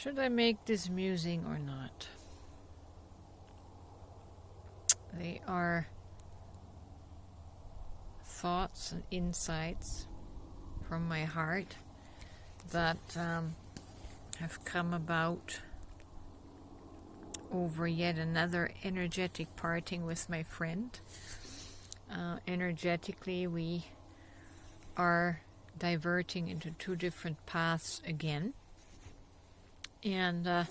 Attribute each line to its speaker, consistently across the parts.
Speaker 1: Should I make this musing or not? They are thoughts and insights from my heart that have come about over yet another energetic parting with my friend. Energetically, we are diverting into two different paths again. And of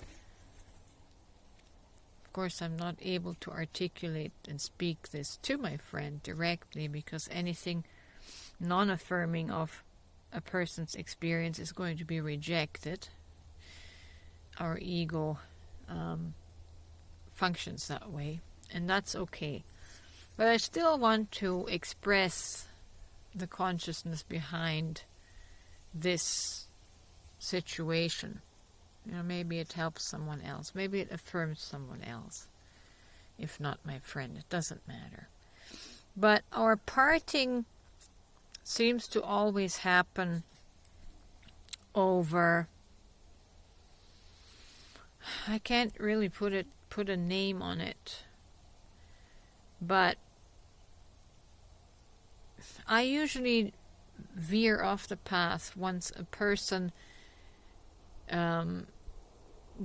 Speaker 1: course, I'm not able to articulate and speak this to my friend directly, because anything non-affirming of a person's experience is going to be rejected. Our ego functions that way, and that's okay. But I still want to express the consciousness behind this situation. Maybe it helps someone else. Maybe it affirms someone else. If not my friend, it doesn't matter. But our parting seems to always happen over, I can't really put a name on it, but I usually veer off the path once a person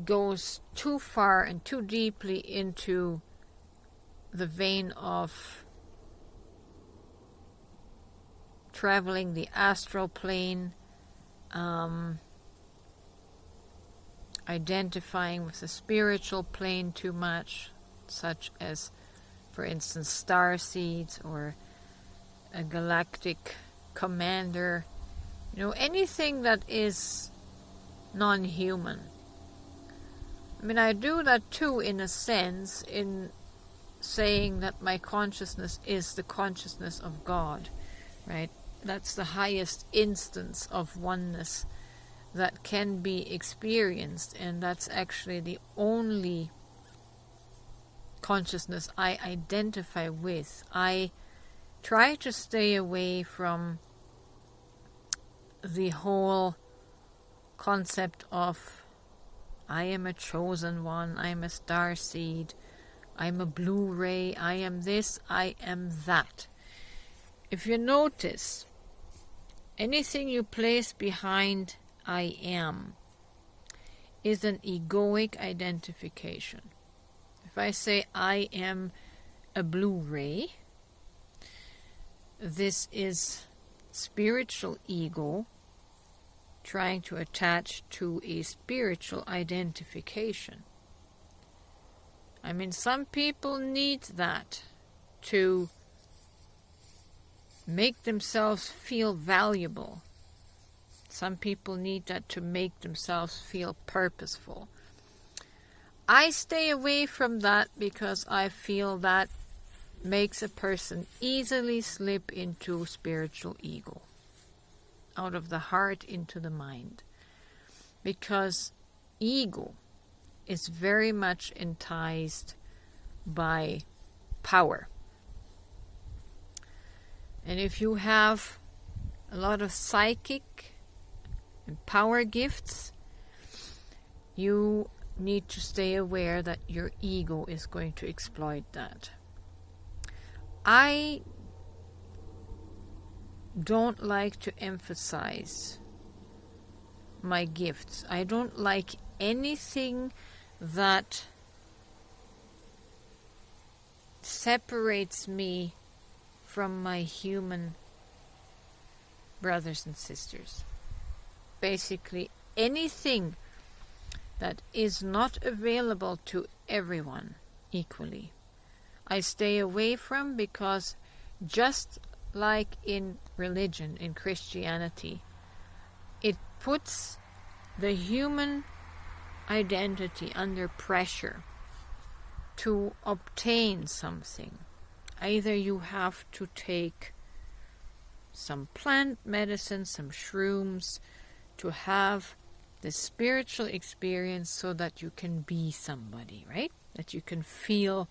Speaker 1: goes too far and too deeply into the vein of traveling the astral plane, identifying with the spiritual plane too much, such as, for instance, star seeds or a galactic commander, anything that is non-human. I mean, I do that too, in a sense, in saying that my consciousness is the consciousness of God, right? That's the highest instance of oneness that can be experienced, and that's actually the only consciousness I identify with. I try to stay away from the whole concept of I am a chosen one, I am a star seed, I am a blue ray, I am this, I am that. If you notice, anything you place behind I am is an egoic identification. If I say I am a blue ray, this is spiritual ego trying to attach to a spiritual identification. I mean, some people need that to make themselves feel valuable. Some people need that to make themselves feel purposeful. I stay away from that because I feel that makes a person easily slip into spiritual ego, out of the heart into the mind, because ego is very much enticed by power. And if you have a lot of psychic and power gifts, you need to stay aware that your ego is going to exploit that. I don't like to emphasize my gifts. I don't like anything that separates me from my human brothers and sisters. Basically, anything that is not available to everyone equally, I stay away from, because just like in religion, in Christianity, it puts the human identity under pressure to obtain something. Either you have to take some plant medicine, some shrooms, to have the spiritual experience so that you can be somebody, right? That you can feel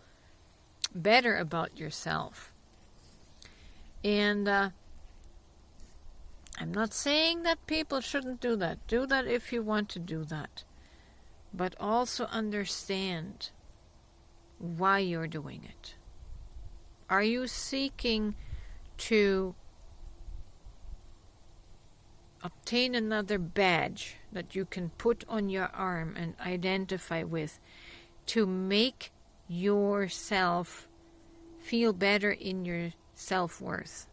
Speaker 1: better about yourself. And I'm not saying that people shouldn't do that. Do that if you want to do that. but also understand why you're doing it. Are you seeking to obtain another badge that you can put on your arm and identify with to make yourself feel better in your self-worth?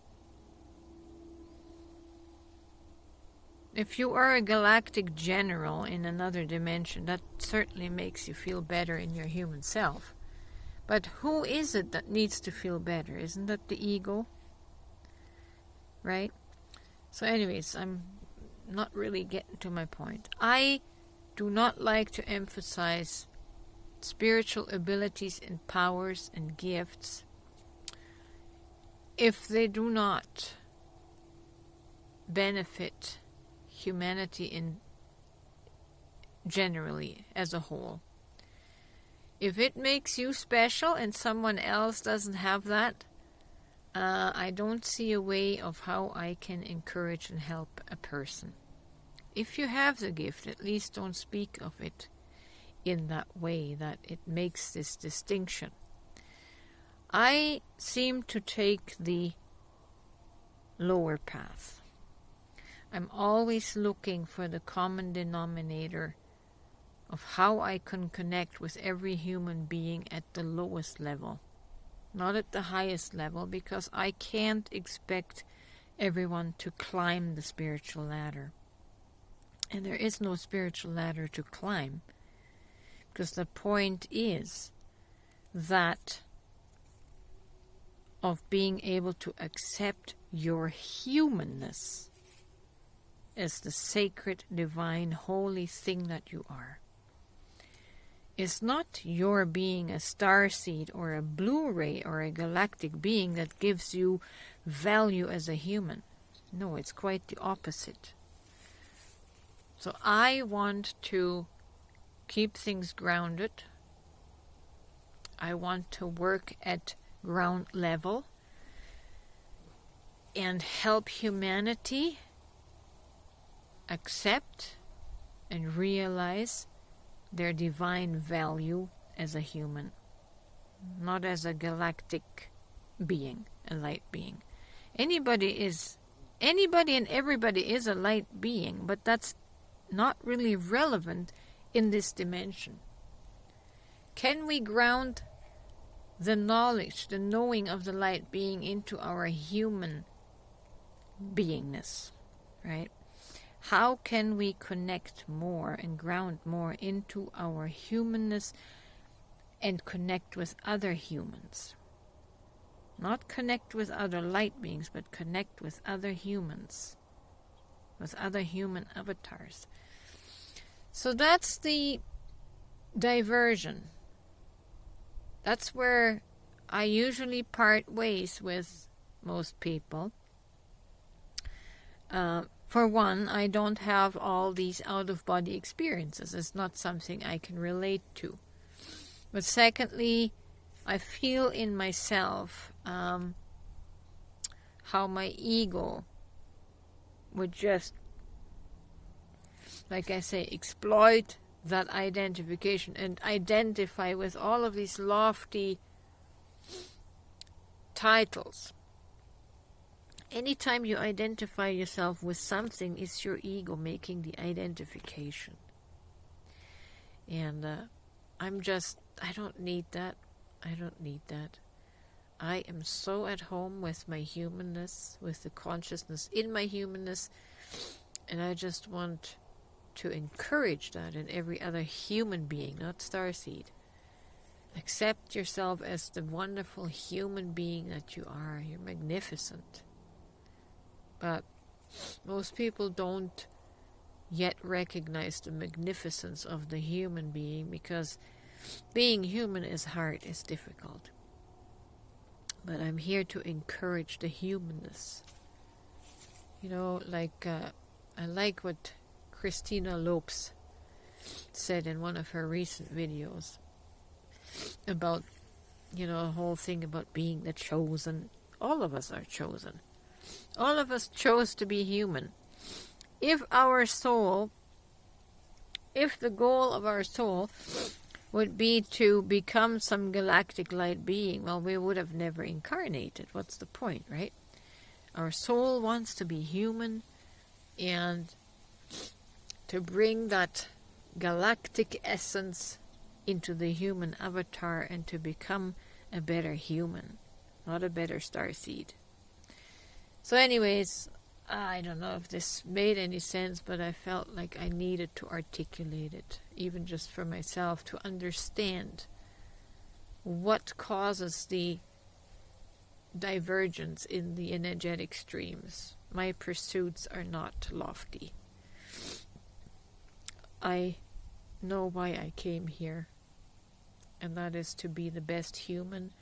Speaker 1: If you are a galactic general in another dimension, that certainly makes you feel better in your human self. But who is it that needs to feel better? Isn't that the ego? Right? So anyways, I'm not really getting to my point. I do not like to emphasize spiritual abilities and powers and gifts if they do not benefit humanity in generally as a whole. If it makes you special and someone else doesn't have that, I don't see a way of how I can encourage and help a person. If you have the gift, at least don't speak of it in that way, that it makes this distinction. I seem to take the lower path. I'm always looking for the common denominator of how I can connect with every human being at the lowest level, not at the highest level, because I can't expect everyone to climb the spiritual ladder. And there is no spiritual ladder to climb, because the point is that of being able to accept your humanness as the sacred, divine, holy thing that you are. It's not your being a starseed or a Blu-ray or a galactic being that gives you value as a human. No, it's quite the opposite. So I want to keep things grounded. I want to work at ground level and help humanity accept and realize their divine value as a human, not as a galactic being, a light being. Anybody and everybody is a light being, but that's not really relevant in this dimension. Can we ground the knowledge, the knowing of the light being into our human beingness, right? How can we connect more and ground more into our humanness and connect with other humans? Not connect with other light beings, but connect with other humans, with other human avatars. So that's the diversion. That's where I usually part ways with most people. For one, I don't have all these out-of-body experiences. It's not something I can relate to. But secondly, I feel in myself how my ego would just, like I say, exploit that identification and identify with all of these lofty titles. Anytime you identify yourself with something, it's your ego making the identification. And I don't need that. I don't need that. I am so at home with my humanness, with the consciousness in my humanness, and I just want to encourage that in every other human being, not starseed. Accept yourself as the wonderful human being that you are. You're magnificent. But most people don't yet recognize the magnificence of the human being, because being human is hard, it's difficult. But I'm here to encourage the humanness. You know, I like what Christina Lopes said in one of her recent videos about, the whole thing about being the chosen. All of us are chosen. All of us chose to be human. If our soul if the goal of our soul would be to become some galactic light being, well, we would have never incarnated. What's the point, right? Our soul wants to be human and to bring that galactic essence into the human avatar and to become a better human, not a better starseed. So anyways, I don't know if this made any sense, but I felt like I needed to articulate it, even just for myself, to understand what causes the divergence in the energetic streams. My pursuits are not lofty. I know why I came here, and that is to be the best human,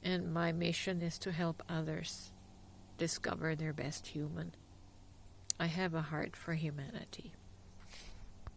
Speaker 1: and my mission is to help others discover their best human. I have a heart for humanity.